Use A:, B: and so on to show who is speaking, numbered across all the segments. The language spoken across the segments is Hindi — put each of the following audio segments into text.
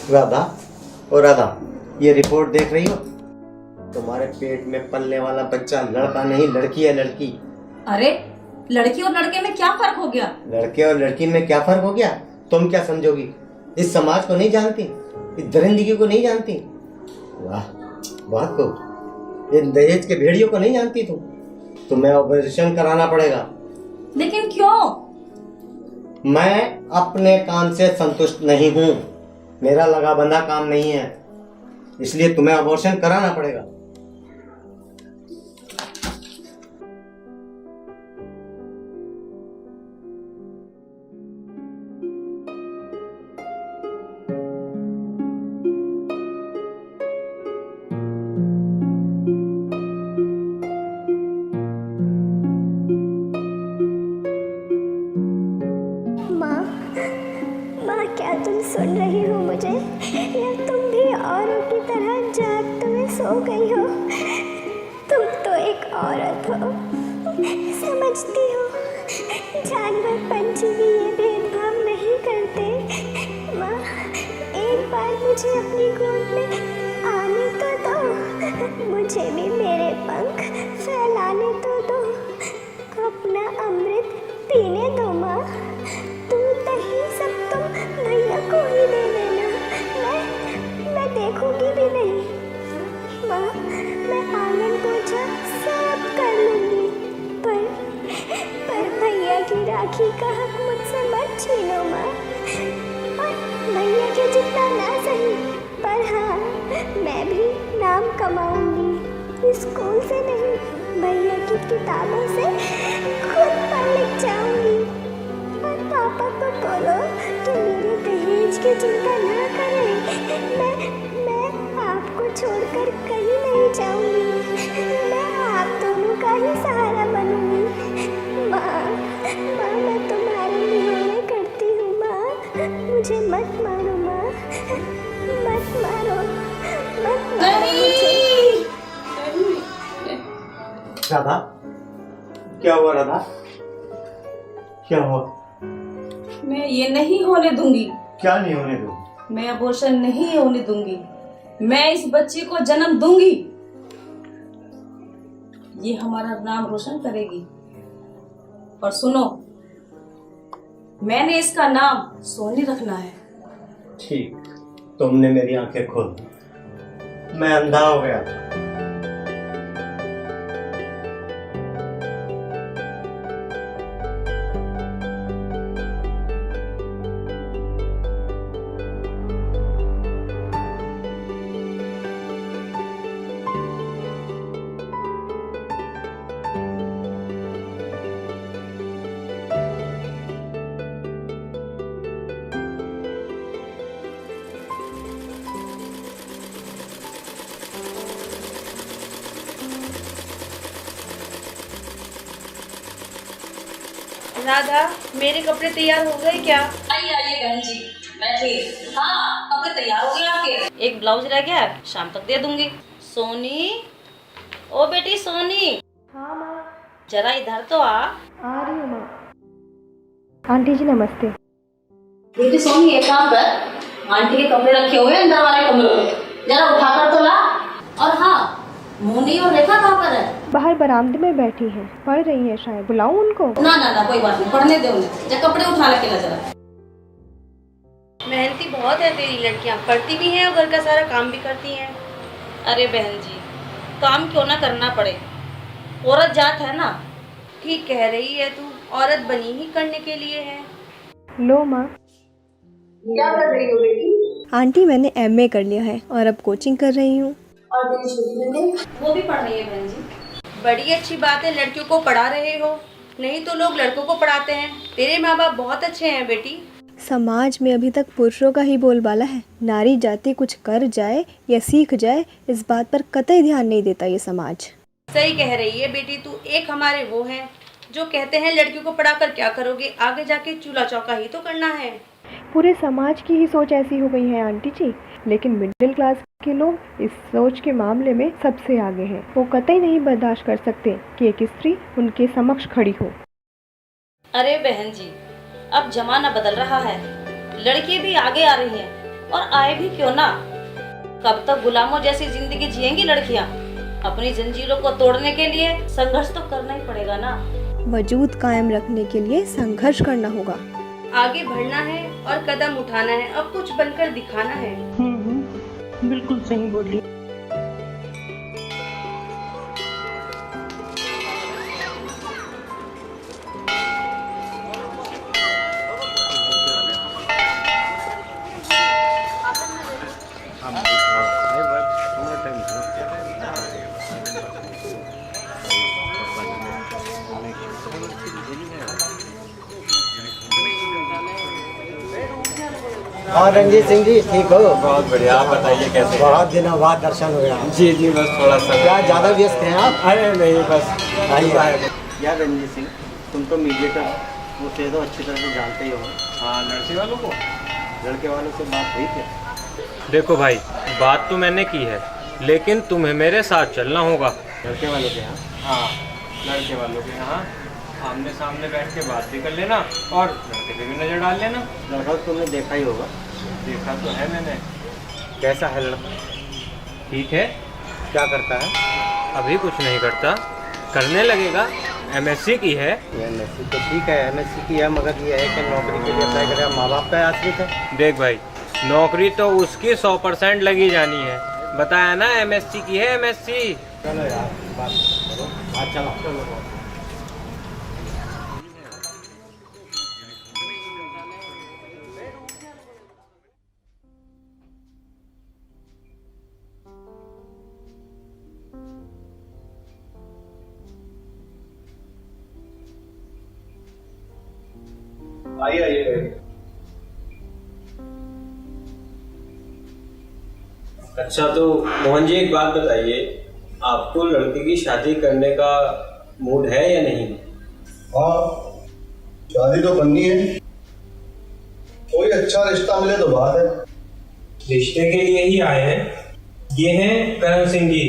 A: राधा, ओ राधा, ये रिपोर्ट देख रही हो? तुम्हारे पेट में पलने वाला बच्चा लड़का नहीं लड़की है, लड़की।
B: अरे लड़की और लड़के में क्या फर्क हो गया?
A: लड़के और लड़की में क्या फर्क हो गया? तुम क्या समझोगी? इस समाज को नहीं जानती, इस दरिंदगी को नहीं जानती। वाह बहुत खूब। इन दहेज के भेड़ियों को नहीं जानती तुम। तुम्हें ऑपरेशन कराना पड़ेगा।
B: लेकिन क्यों?
A: मैं अपने काम से संतुष्ट नहीं हूँ। मेरा लगा बंधा काम नहीं है, इसलिए तुम्हें अबॉर्शन कराना पड़ेगा।
C: माँ, क्या तुम सुन रही हो मुझे, या तुम भी औरों की तरह जागते में सो गई हो? तुम तो एक औरत हो, समझती हो जानवर पंछी भी ये भेदभाव नहीं करते। माँ, एक बार मुझे अपनी गोद में आने तो दो, मुझे भी मेरे पंख फैलाने तो दो, अपना अमृत पीने दो। माँ, दूध दही सब तुम भैया को ही दे देना, मैं देखूंगी भी नहीं। माँ, मैं आंगन पोछा सब कर लूंगी, पर भैया की राखी का हक मुझसे मत छीनो। माँ, और भैया के जितना ना सही, पर हाँ, मैं भी नाम कमाऊंगी। स्कूल से नहीं, भैया की किताबों से खुद पढ़ लिख जाऊंगी। और पापा को बोलो कि मेरे दहेज की चिंता ना करें। मैं आपको छोड़कर कहीं नहीं जाऊंगी, मैं आप दोनों का ही सहारा बनूंगी। माँ, मैं तुम्हारे लिए करती हूँ। माँ, मुझे मत मारो। माँ, मत मारो, मत मारो मुझे।
A: राधा, क्या हुआ? राधा, क्या हुआ?
B: मैं ये नहीं होने दूंगी।
A: क्या नहीं होने दूंगी?
B: मैं अबॉर्शन नहीं होने दूंगी। मैं इस बच्ची को जन्म दूंगी। ये हमारा नाम रोशन करेगी। और सुनो, मैंने इसका नाम सोनी रखना है।
A: ठीक, तुमने मेरी आंखें खोल दी। मैं अंधा हो गया था।
D: राधा, मेरे कपड़े तैयार हो गए क्या?
B: आइए बहन जी, बैठिए। हाँ, कपड़े तैयार हो गए आपके।
D: एक ब्लाउज रह गया है, शाम तक दे दूंगी। सोनी, ओ बेटी सोनी।
C: हाँ माँ।
D: जरा इधर तो आ
C: रही हूँ माँ। आंटी जी नमस्ते।
B: बेटी सोनी, एक काम कर, आंटी के कपड़े रखे हुए अंदर वाले कमरे में, जरा उठाकर तो ला। और हाँ, मोनी और रेखा कहाँ पर है?
C: बाहर बरामदे में बैठी हैं, पढ़ रही हैं शायद। बुलाऊं उनको?
B: ना कोई बात नहीं, पढ़ने दे उन्हें। जा कपड़े उठा के ला जरा।
D: मेहनती बहुत है तेरी लड़कियां, पढ़ती भी हैं और घर का सारा काम भी करती हैं। अरे बहन जी, काम क्यों ना करना पड़े, औरत जात है ना। ठीक कह रही है तू, औरत बनी ही करने के लिए है।
C: लो माँ।
B: क्या कर रही हो बेटी?
C: आंटी, मैंने एमए कर लिया है और अब कोचिंग कर रही हूँ।
B: और तेरी छोटी बहन? वो भी पढ़ रही है बहन जी।
D: बड़ी अच्छी बात है, लड़कियों को पढ़ा रहे हो, नहीं तो लोग लड़कों को पढ़ाते हैं। तेरे माँ बाप बहुत अच्छे हैं बेटी।
C: समाज में अभी तक पुरुषों का ही बोलबाला है। नारी जाति कुछ कर जाए या सीख जाए, इस बात पर कतई ध्यान नहीं देता ये समाज।
D: सही कह रही है बेटी तू। एक हमारे वो हैं जो कहते हैं लड़कियों को पढ़ाकर क्या करोगे, आगे जाके चूल्हा चौका ही तो करना है।
C: पूरे समाज की ही सोच ऐसी हो गई है आंटी जी, लेकिन मिडिल क्लास के लोग इस सोच के मामले में सबसे आगे हैं। वो कतई नहीं बर्दाश्त कर सकते कि एक स्त्री उनके समक्ष खड़ी हो।
D: अरे बहन जी, अब जमाना बदल रहा है, लड़की भी आगे आ रही हैं और आए भी क्यों ना। कब तक गुलामों जैसी जिंदगी जिएंगी लड़कियां। अपनी जंजीरों को तोड़ने के लिए संघर्ष तो करना ही पड़ेगा ना।
E: वजूद कायम रखने के लिए संघर्ष करना होगा।
D: आगे बढ़ना है और कदम उठाना है, अब कुछ बनकर दिखाना है।
F: बिल्कुल सही बोली।
A: और रंजीत सिंह जी ठीक हो?
G: बहुत बढ़िया। आप बताइए कैसे?
A: बहुत दिनों बाद दर्शन हुए आप।
G: जी जी, बस थोड़ा सा।
A: क्या ज़्यादा व्यस्त हैं आप?
G: अरे नहीं, बस
A: आइए। यार रंजीत सिंह, तुम तो मीडिएटर वो से तो अच्छी तरह से जानते ही हो।
G: हाँ, लड़के वालों को,
A: लड़के वालों से बात हुई क्या?
H: देखो भाई, बात तो मैंने की है, लेकिन तुम्हें मेरे साथ चलना होगा।
A: लड़के वालों के यहाँ?
H: हाँ, लड़के वालों के यहाँ आमने सामने बैठ के बात भी कर लेना और लड़के पे भी नज़र डाल लेना।
A: लड़का तो तुमने देखा ही होगा।
H: देखा तो है मैंने।
A: कैसा है लड़का?
H: ठीक है।
A: क्या करता है?
H: अभी कुछ नहीं करता, करने लगेगा। MSc की है।
A: MSc तो ठीक है, MSc की है, मगर ये है कि नौकरी के लिए अप्लाई करेगा, माँ बाप पे आश्रित है।
H: देख भाई, नौकरी तो उसकी 100% लगी जानी है। बताया ना, MSc की है, MSc।
A: चलो यार, बात करो। हाँ चलो।
G: आइए। अच्छा तो मोहन जी, एक बात बताइए, आपको लड़की की शादी करने का मूड है या नहीं?
I: हाँ, शादी तो करनी है। कोई अच्छा रिश्ता मिले तो बात है।
H: रिश्ते के लिए ही आए हैं। ये हैं करण सिंह जी,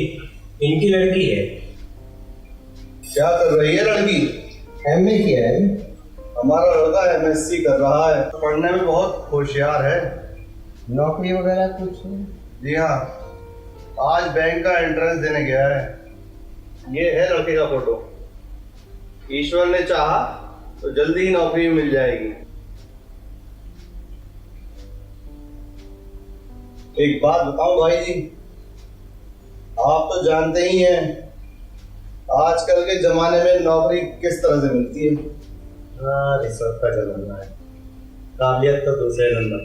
H: इनकी लड़की है।
I: क्या कर रही है लड़की?
A: MA की है।
I: हमारा लड़का MSc कर रहा है, पढ़ने में बहुत होशियार है।
A: नौकरी वगैरह कुछ?
I: जी हाँ, आज बैंक का एंट्रेंस देने गया है। ये है लड़के का फोटो। ईश्वर ने चाहा तो जल्दी ही नौकरी मिल जाएगी। एक बात बताऊं भाई जी, आप तो जानते ही हैं आजकल के जमाने में नौकरी किस तरह से मिलती है।
A: हाँ, रिश्वत का जमाना है, काबिलियत तो दूसरे नंबर।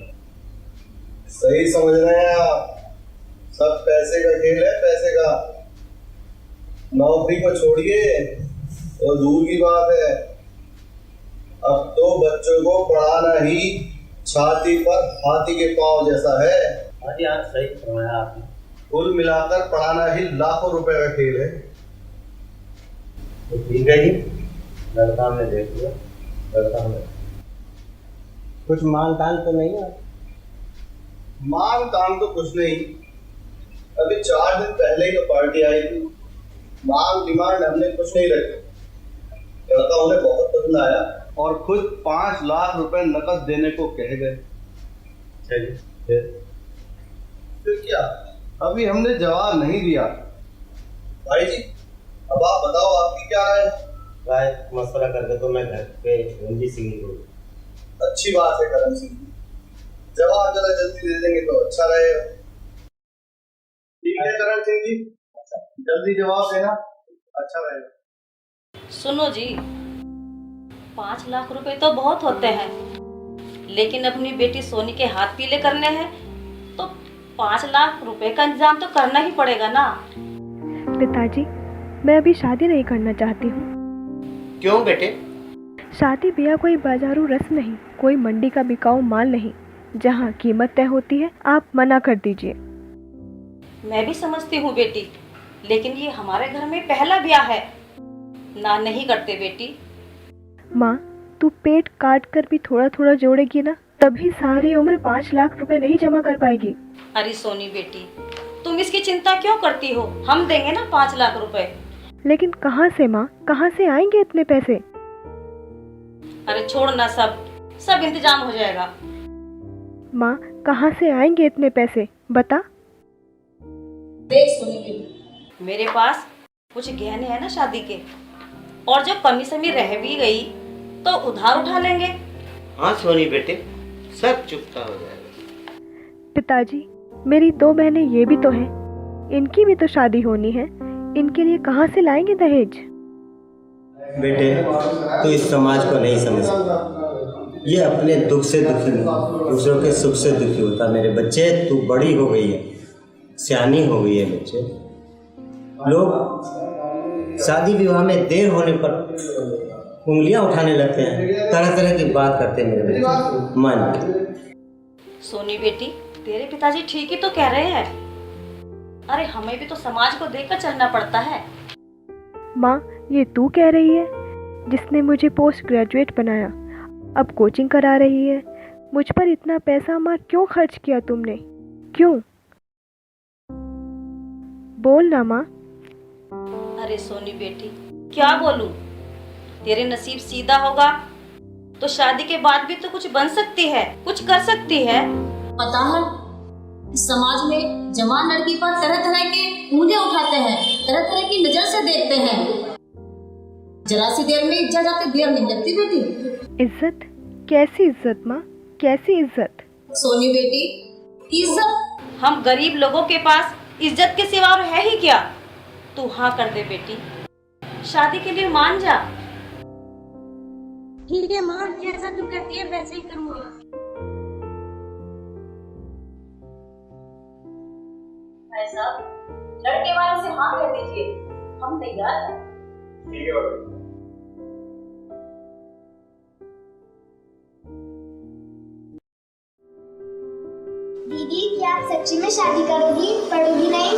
I: सही समझ रहे हैं आप, सब पैसे का खेल है, पैसे का। नौकरी को छोड़िए तो दूर की बात है, अब तो बच्चों को पढ़ाना ही छाती पर हाथी के पांव जैसा है।
A: हाँ जी, आप सही फरमाया आपने।
I: कुल मिलाकर पढ़ाना ही लाखों रुपए का खेल है।
A: तो ठीक है जी, लड़का हमने देख लिया। लड़का हमें कुछ मान तान तो नहीं है?
I: मान तान तो कुछ नहीं, अभी 4 दिन पहले ही तो पार्टी आई थी। मांग डिमांड हमने कुछ नहीं रखी। लड़का उन्हें बहुत पसंद आया और खुद 5 लाख रुपए नकद देने को कह गए।
A: चलिए
I: फिर क्या, अभी हमने जवाब नहीं दिया। भाई जी, अब आप बताओ, आपकी क्या राय है?
A: मशवरा करके तो मैं घर पे रंजीत सिंह को।
I: अच्छी बात है करण सिंह, जवाब जरा जल्दी दे देंगे तो अच्छा रहेगा। ठीक है करण सिंह जी, जल्दी जवाब देना, अच्छा रहेगा।
D: सुनो जी, 5 लाख रुपए तो बहुत होते हैं, लेकिन अपनी बेटी सोनी के हाथ पीले करने हैं तो 5 लाख रुपए का इंतजाम तो करना ही पड़ेगा ना।
E: पिताजी, मैं अभी शादी नहीं करना चाहती हूँ।
A: क्यों बेटे?
E: शादी ब्याह कोई बाजारू रस्म नहीं, कोई मंडी का बिकाऊ माल नहीं जहाँ कीमत तय होती है। आप मना कर दीजिए।
D: मैं भी समझती हूँ बेटी, लेकिन ये हमारे घर में पहला ब्याह है ना, नहीं करते बेटी।
E: माँ, तू पेट काट कर भी थोड़ा थोड़ा जोड़ेगी ना, तभी सारी उम्र 5 लाख रुपए नहीं जमा कर पाएगी।
D: अरे सोनी बेटी, तुम इसकी चिंता क्यों करती हो? हम देंगे ना 5 लाख रुपए।
E: लेकिन कहाँ से माँ, कहाँ से आएंगे इतने पैसे?
D: अरे छोड़ ना, सब इंतजाम हो जाएगा।
E: माँ, कहाँ से आएंगे इतने पैसे बता।
B: देख सोनी बेटी,
D: मेरे पास कुछ गहने हैं ना शादी के, और जब कमी समी रह भी गई तो उधार उठा लेंगे।
A: हाँ सोनी बेटे, सब चुकता हो जाएगा।
E: पिताजी, मेरी 2 बहनें ये भी तो हैं, इनकी भी तो शादी होनी है, इनके लिए कहाँ से लाएंगे दहेज।
A: बेटे, तू इस समाज को नहीं समझ, ये अपने दुख से दुखी नहीं, दूसरों के सुख से दुखी होता। मेरे बच्चे, तू बड़ी हो गई है, सियानी हो गई है बच्चे। लोग शादी विवाह में देर होने पर उंगलियां उठाने लगते हैं, तरह तरह की बात करते हैं मेरे बच्चे। मान
D: सोनी बेटी, तेरे पिताजी ठीक ही तो कह रहे हैं। अरे हमें भी तो समाज को देखकर चलना पड़ता है।
E: माँ, ये तू कह रही है जिसने मुझे पोस्ट ग्रेजुएट बनाया, अब कोचिंग करा रही है। मुझ पर इतना पैसा माँ क्यों खर्च किया तुमने, क्यों? बोल ना माँ।
D: अरे सोनी बेटी, क्या बोलूं? तेरे नसीब सीधा होगा तो शादी के बाद भी तो कुछ बन सकती है, कुछ कर सकती है।
B: पता है, इस समाज में जवान लड़की पर तरह तरह के उंगलियां उठाते हैं, तरह तरह की नजर से देखते हैं। जरा सी देर में इज्जत जाती देर नहीं लगती बेटी।
E: इज्जत? कैसी इज्जत माँ, कैसी इज्जत?
B: सोनी बेटी, इज्जत?
D: हम गरीब लोगों के पास इज्जत के सिवा और है ही क्या? तू हाँ कर दे बेटी, शादी के लिए मान जा।
C: ठीक है माँ, जैसा तुम कहती है वैसे ही करूँगी।
B: भाई साहब, लड़के वालों से हाँ कह दीजिए, हम तैयार हैं।
H: ठीक है बाबा।
C: दीदी, क्या आप सच्ची में शादी करोगी, पढ़ोगी नहीं?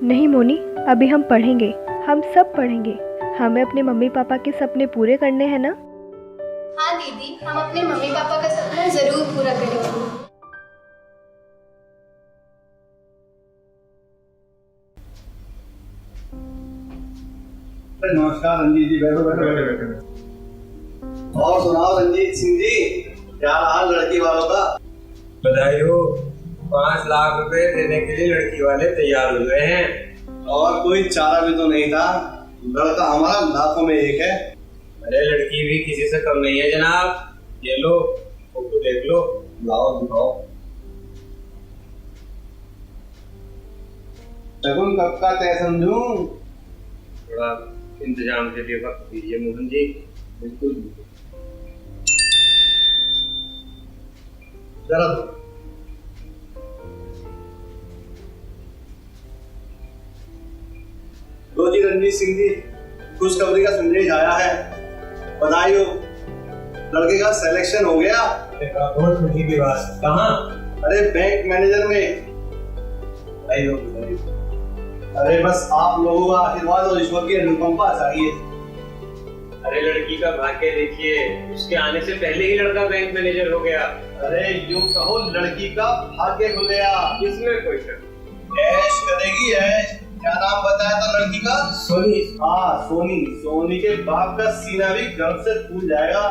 E: नहीं मोनी, अभी हम पढ़ेंगे, हम सब पढ़ेंगे। हमें अपने मम्मी पापा के सपने पूरे करने हैं ना।
C: हाँ दीदी, हम अपने मम्मी पापा का सपना जरूर पूरा करेंगे।
I: नमस्कार रंजीत जी, बैठो बैठो बैठो बैठो। और सुनाओ रंजीत सिंह जी, क्या हाल लड़की वालों का?
G: बधाई हो, 5 लाख रुपए देने के लिए लड़की वाले तैयार हुए हैं।
I: और कोई चारा भी तो नहीं था, लड़का हमारा लाखों में एक है।
G: अरे लड़की भी किसी से कम नहीं है जनाब, ये लो फोटो देख लो।
I: लाओ दिखाओ। शगुन कब का तय समझूं?
G: थोड़ा इंतजाम के लिए वक्त दीजिए मोहन जी।
I: बिल्कुल जरा दो। लो जी रणजीत सिंह जी, खुशखबरी का संदेश आया है। बधाई हो, लड़के का सिलेक्शन हो गया।
G: बहुत खुशी की बात। कहाँ?
I: अरे बैंक मैनेजर में। बधाई हो, बधाई हो। अरे बस आप लोगों का आशीर्वाद और ईश्वर की अनुकंपा चाहिए।
G: अरे लड़की का भाग्य देखिए, उसके आने से पहले ही लड़का बैंक मैनेजर हो गया।
I: अरे यूं कहो, लड़की का भाग्य खुल गया।
G: इसमें कोई शक।
I: ऐश करेगी ऐश। क्या नाम बताया था लड़की का?
G: सोनी।
I: हाँ सोनी। सोनी के बाप का सीना भी गर्व से फूल जाएगा।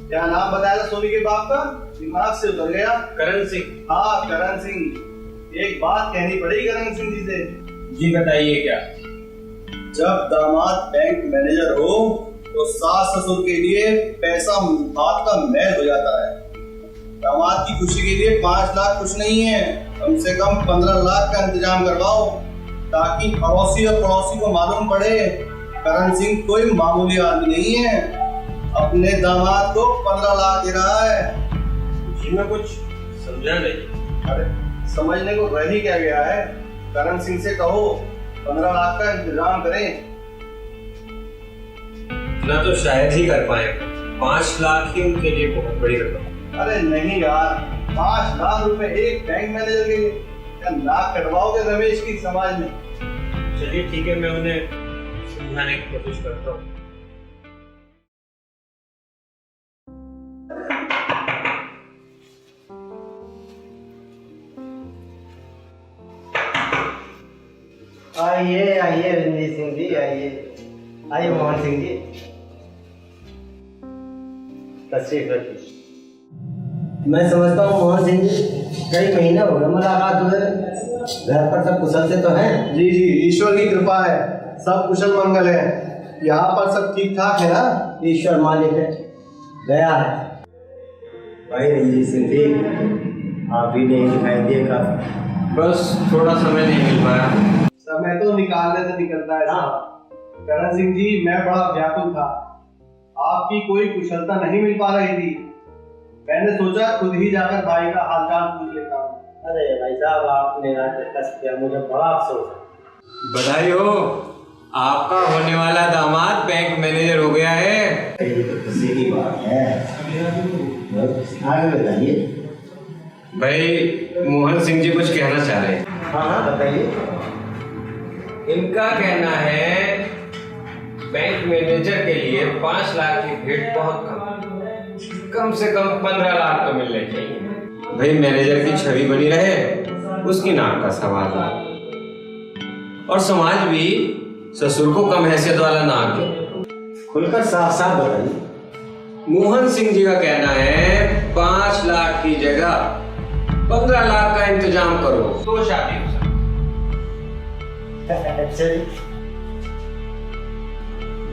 I: क्या नाम बताया था सोनी के बाप का? दिमाग से उतर गया।
G: करण सिंह।
I: हाँ करण सिंह। एक बात कहनी पड़ेगी करण सिंह जी से।
G: जी बताइए क्या?
I: जब दामाद बैंक मैनेजर हो तो सास ससुर के लिए पैसा हाथ का मैल हो जाता है। दामाद की खुशी के लिए 5 लाख कुछ नहीं है, कम से कम 15 लाख का इंतजाम करवाओ, ताकि अड़ोसी और पड़ोसी को मालूम पड़े करण सिंह कोई मामूली आदमी नहीं है, अपने दामाद को 15 लाख दे रहा है।
G: जी मैं कुछ समझा नहीं।
I: अरे समझने को रह ही क्या गया है? करण सिंह से कहो 15 लाख का इंतजाम करें।
G: ना तो शायद ही कर पाए, 5 लाख ही उनके लिए बहुत बड़ी रकम।
I: अरे नहीं यार, 5 लाख रुपए एक बैंक मैनेजर के लिए? क्या नाक कटवाओगे रमेश की समाज में?
G: चलिए ठीक है, मैं उन्हें समझाने की कोशिश करता हूँ।
A: आइए आइए रणजीत सिंह जी, आइए आइए मोहन सिंह जी, तशरीफ रखिए। मैं समझता हूँ मोहन सिंह जी, कई महीने हो गए मुलाकात हुए, घर पर सब कुशल से तो हैं?
I: जी जी, ईश्वर की कृपा है, सब कुशल मंगल है। यहाँ पर सब ठीक ठाक है ना?
A: ईश्वर मालिक है, गया है। भाई रंजीत सिंह जी, आप भी नहीं दिखाई दिए काफी।
H: बस थोड़ा समय नहीं मिल पाया।
I: समय तो निकालने से निकलता है साहब। करण सिंह जी, मैं बड़ा व्याकुल था, आपकी कोई कुशलता नहीं मिल पा रही थी। मैंने सोचा खुद ही जाकर भाई का हालचाल पूछ लेता हूँ।
A: अरे भाई साहब, आपने आज कष्ट किया, मुझे बड़ा अफसोस है।
H: बधाई हो, आपका होने वाला दामाद बैंक मैनेजर हो गया है।
A: ये तो खुशी की बात है। आगे बताइए।
H: भाई मोहन सिंह जी कुछ कहना चाह रहे हैं।
A: हाँ बताइए।
H: इनका कहना है बैंक मैनेजर के लिए 5 लाख की भेंट बहुत कम से कम 15 लाख तो मिलने चाहिए। भाई मैनेजर की छवि बनी रहे, उसकी नाक का सवाल है, और समाज भी ससुर को कम हैसियत वाला ना दे।
A: खुलकर साफ साफ बताइए।
H: मोहन सिंह जी का कहना है 5 लाख की जगह 15 लाख का इंतजाम करो तो शादी हो सकती।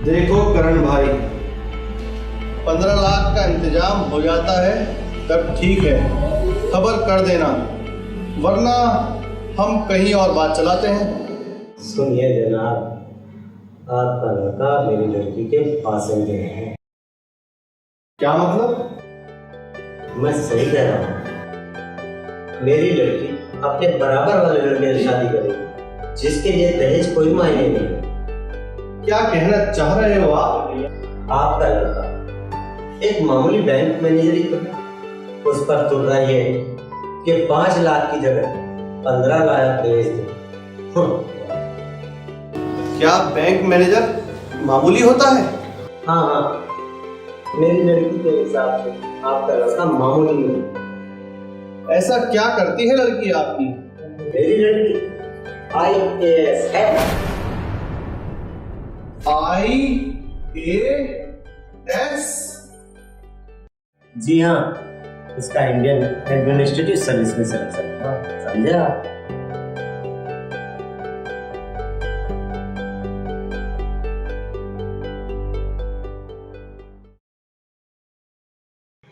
I: देखो करण भाई, 15 लाख का इंतजाम हो जाता है तब ठीक है, खबर कर देना, वरना हम कहीं और बात चलाते हैं।
A: सुनिए जनाब, आपका लड़का मेरी लड़की के पासेंगे है।
I: क्या मतलब?
A: मैं सही कह रहा हूँ। मेरी लड़की अपने बराबर वाले लड़के से शादी करेगी, जिसके लिए दहेज कोई मायने नहीं।
I: क्या कहना चाह रहे हो आप?
A: आपका लड़का एक मामूली बैंक मैनेजर ही तो, उस पर तुल रही है कि 5 लाख की जगह 15 लाख दहेज दे।
I: क्या बैंक मैनेजर मामूली होता है?
A: हाँ, मेरी लड़की के हिसाब से आपका लड़का मामूली नहीं।
I: ऐसा क्या करती है लड़की आपकी?
A: मेरी लड़की IAS है।
I: IAS?
A: जी हाँ, इसका इंडियन एडमिनिस्ट्रेटिव सर्विस में सिलेक्शन था, समझे आप?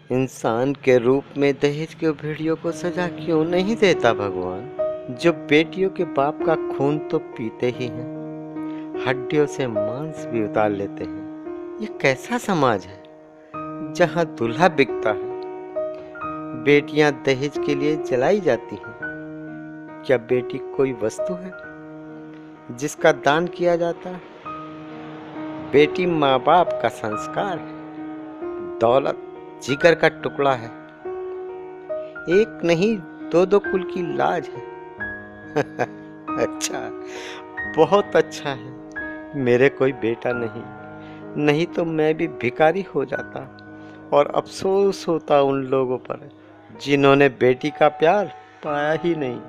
A: इंसान के रूप में दहेज के भेड़ियों को सजा क्यों नहीं देता भगवान, जो बेटियों के बाप का खून तो पीते ही हैं, हड्डियों से मांस भी उतार लेते हैं। ये कैसा समाज है जहाँ दूल्हा बिकता है, बेटियां दहेज के लिए जलाई जाती हैं? क्या बेटी कोई वस्तु है जिसका दान किया जाता है? बेटी माँ बाप का संस्कार है, दौलत जिगर का टुकड़ा है, एक नहीं 2-2 कुल की लाज है। अच्छा, बहुत अच्छा है मेरे कोई बेटा नहीं तो मैं भी भिखारी हो जाता, और अफसोस होता उन लोगों पर जिन्होंने बेटी का प्यार पाया ही नहीं।